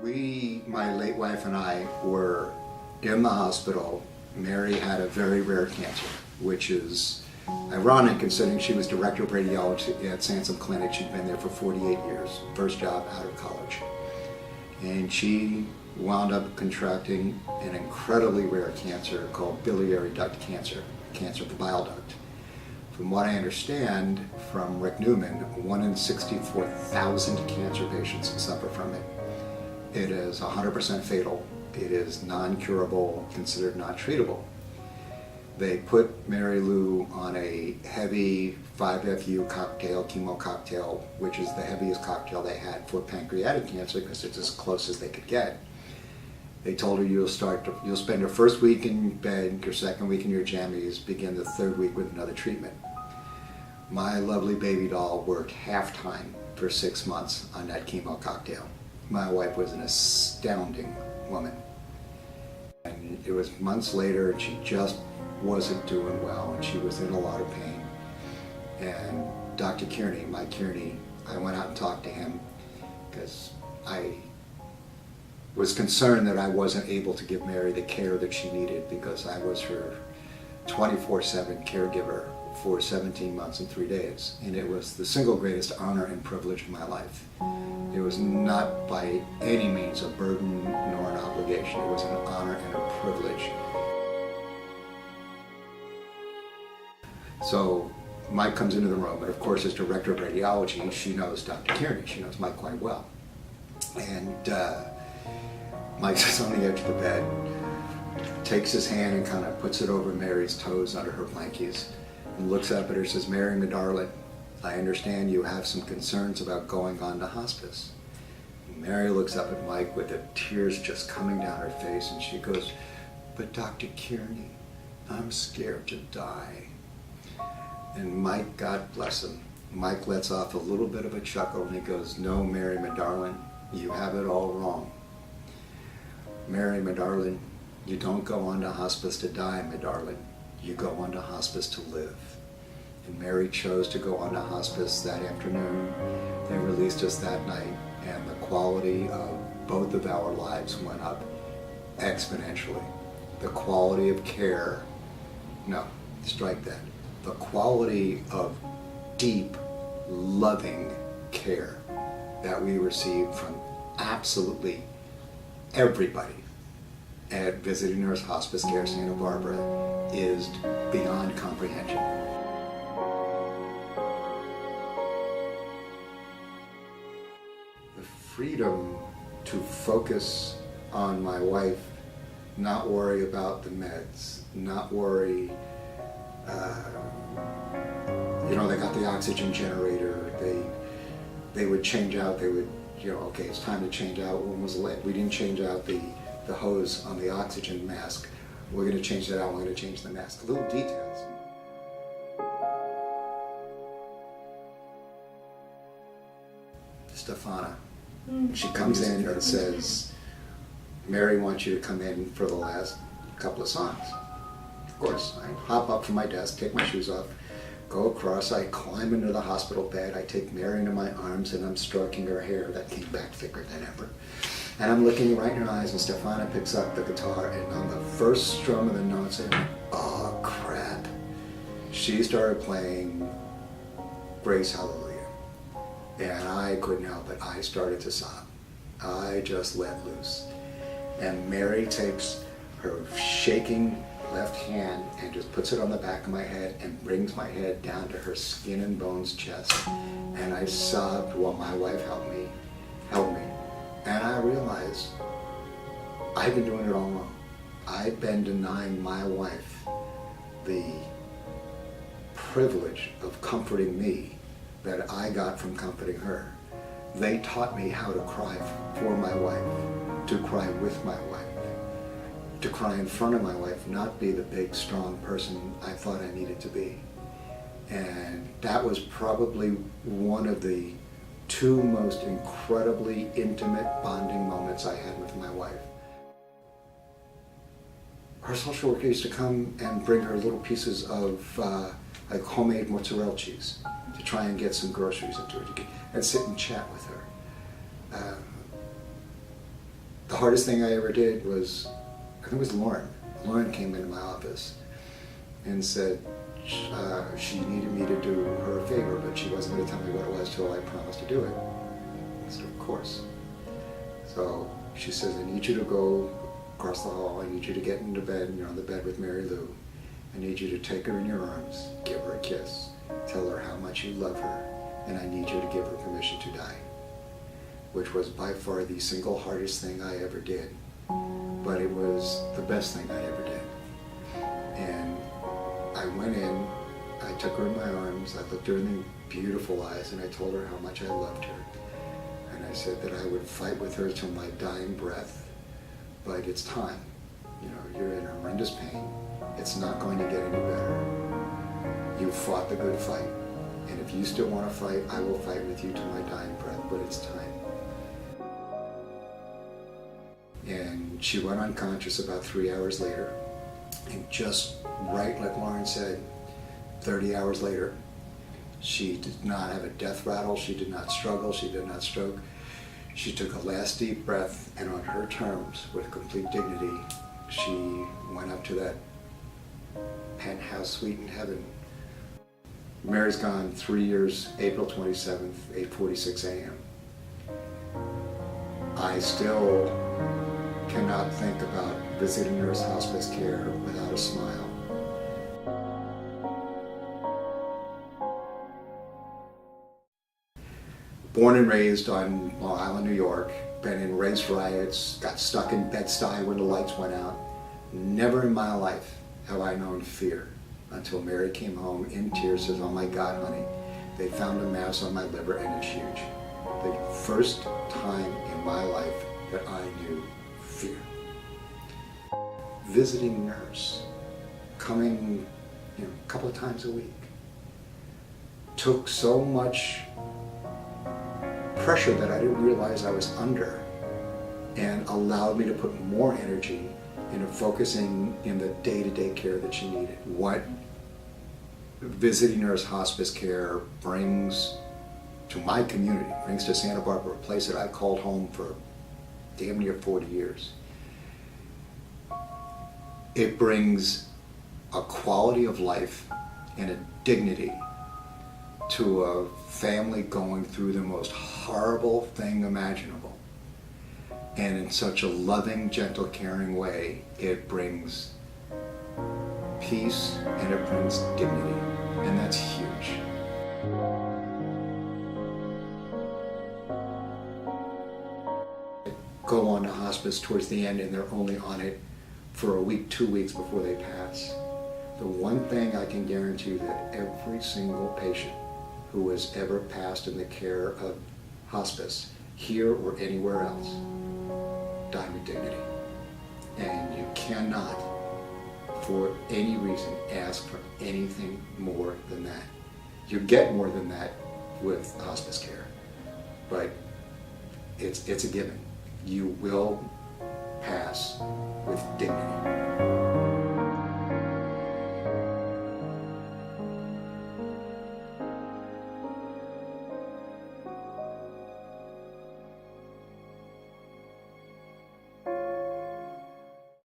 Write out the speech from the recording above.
My late wife and I, were in the hospital. Mary had a very rare cancer, which is ironic considering she was director of radiology at Sansom Clinic. She'd been there for 48 years, first job out of college. And she wound up contracting an incredibly rare cancer called biliary duct cancer, cancer of the bile duct. From what I understand from Rick Newman, 1 in 64,000 cancer patients suffer from it. It is 100% fatal. It is non-curable, considered not treatable. They put Mary Lou on a heavy 5-FU cocktail, chemo cocktail, which is the heaviest cocktail they had for pancreatic cancer because it's as close as they could get. They told her you'll spend your first week in bed, your second week in your jammies, begin the third week with another treatment. My lovely baby doll worked half-time for 6 months on that chemo cocktail. My wife was an astounding woman. And it was months later, and she just wasn't doing well, and she was in a lot of pain. And Dr. Kearney, Mike Kearney, I went out and talked to him because I was concerned that I wasn't able to give Mary the care that she needed because I was her 24/7 caregiver for 17 months and 3 days. And it was the single greatest honor and privilege of my life. It was not by any means a burden nor an obligation. It was an honor and a privilege. So Mike comes into the room, and of course as director of radiology, she knows Dr. Kearney. She knows Mike quite well. And Mike's just on the edge of the bed, takes his hand and kind of puts it over Mary's toes under her blankies, and looks up at her and says, "Mary, my darling, I understand you have some concerns about going on to hospice." And Mary looks up at Mike with the tears just coming down her face, and she goes, "But Dr. Kearney, I'm scared to die." And Mike, God bless him, Mike lets off a little bit of a chuckle and he goes, "No, Mary, my darling, you have it all wrong. Mary, my darling, you don't go on to hospice to die, my darling. You go on to hospice to live." And Mary chose to go on to hospice that afternoon. They released us that night, and the quality of both of our lives went up exponentially. The quality of care, no, strike that. The quality of deep, loving care that we received from absolutely everybody at Visiting Nurse Hospice Care Santa Barbara is beyond comprehension. The freedom to focus on my wife, not worry about the meds, not worry, they got the oxygen generator, they would change out, okay, it's time to change out, when was late? We didn't change out the hose on the oxygen mask. We're going to change that out, we're going to change the mask. Little details. Stefana. She comes in and says, "Mary wants you to come in for the last couple of songs." Of course, I hop up from my desk, take my shoes off, go across, I climb into the hospital bed, I take Mary into my arms and I'm stroking her hair that came back thicker than ever. And I'm looking right in her eyes, and Stefana picks up the guitar, and on the first strum of the notes, I went, "Oh crap." She started playing Grace Hallelujah. And I couldn't help it. I started to sob. I just let loose. And Mary takes her shaking left hand and just puts it on the back of my head and brings my head down to her skin and bones chest. And I sobbed while my wife held me. And I realized I've been doing it all wrong. I've been denying my wife the privilege of comforting me that I got from comforting her. They taught me how to cry for my wife, to cry with my wife, to cry in front of my wife, not be the big, strong person I thought I needed to be. And that was probably one of the two most incredibly intimate bonding moments I had with my wife. Her social worker used to come and bring her little pieces of like homemade mozzarella cheese to try and get some groceries into it and sit and chat with her. The hardest thing I ever did was, I think it was Lauren. Lauren came into my office and said she needed me to do her a favor, but she wasn't going to tell me what it was till I promised to do it. I said, of course. So she says, I need you to go across the hall. I need you to get into bed, and you're on the bed with Mary Lou. I need you to take her in your arms, give her a kiss, tell her how much you love her, and I need you to give her permission to die. Which was by far the single hardest thing I ever did. But it was the best thing I ever did. And I went in, I took her in my arms, I looked her in the beautiful eyes, and I told her how much I loved her. And I said that I would fight with her till my dying breath, but it's time. You know, you're in horrendous pain. It's not going to get any better. You fought the good fight. And if you still want to fight, I will fight with you to my dying breath, but it's time. And she went unconscious about 3 hours later. And just right like Lauren said, 30 hours later, she did not have a death rattle, she did not struggle, she did not stroke. She took a last deep breath, and on her terms, with complete dignity, she went up to that penthouse suite in heaven. Mary's gone 3 years, April 27th, 8:46 a.m. I still cannot think about visiting nurse hospice care without a smile. Born and raised on Long Island, New York, been in race riots, got stuck in Bed-Stuy when the lights went out. Never in my life have I known fear until Mary came home in tears, says, oh my God, honey, they found a mass on my liver and it's huge. The first time in my life that I knew fear. Visiting nurse, coming a couple of times a week, took so much pressure that I didn't realize I was under, and allowed me to put more energy into focusing in the day-to-day care that she needed. What visiting nurse hospice care brings to my community, brings to Santa Barbara, a place that I called home for damn near 40 years. It brings a quality of life and a dignity to a family going through the most horrible thing imaginable. And in such a loving, gentle, caring way, it brings peace and it brings dignity. And that's huge. Go on to hospice towards the end, and they're only on it for a week, 2 weeks before they pass. The one thing I can guarantee that every single patient who has ever passed in the care of hospice, here or anywhere else, died with dignity. And you cannot, for any reason, ask for anything more than that. You get more than that with hospice care, but it's a given. You will pass with dignity.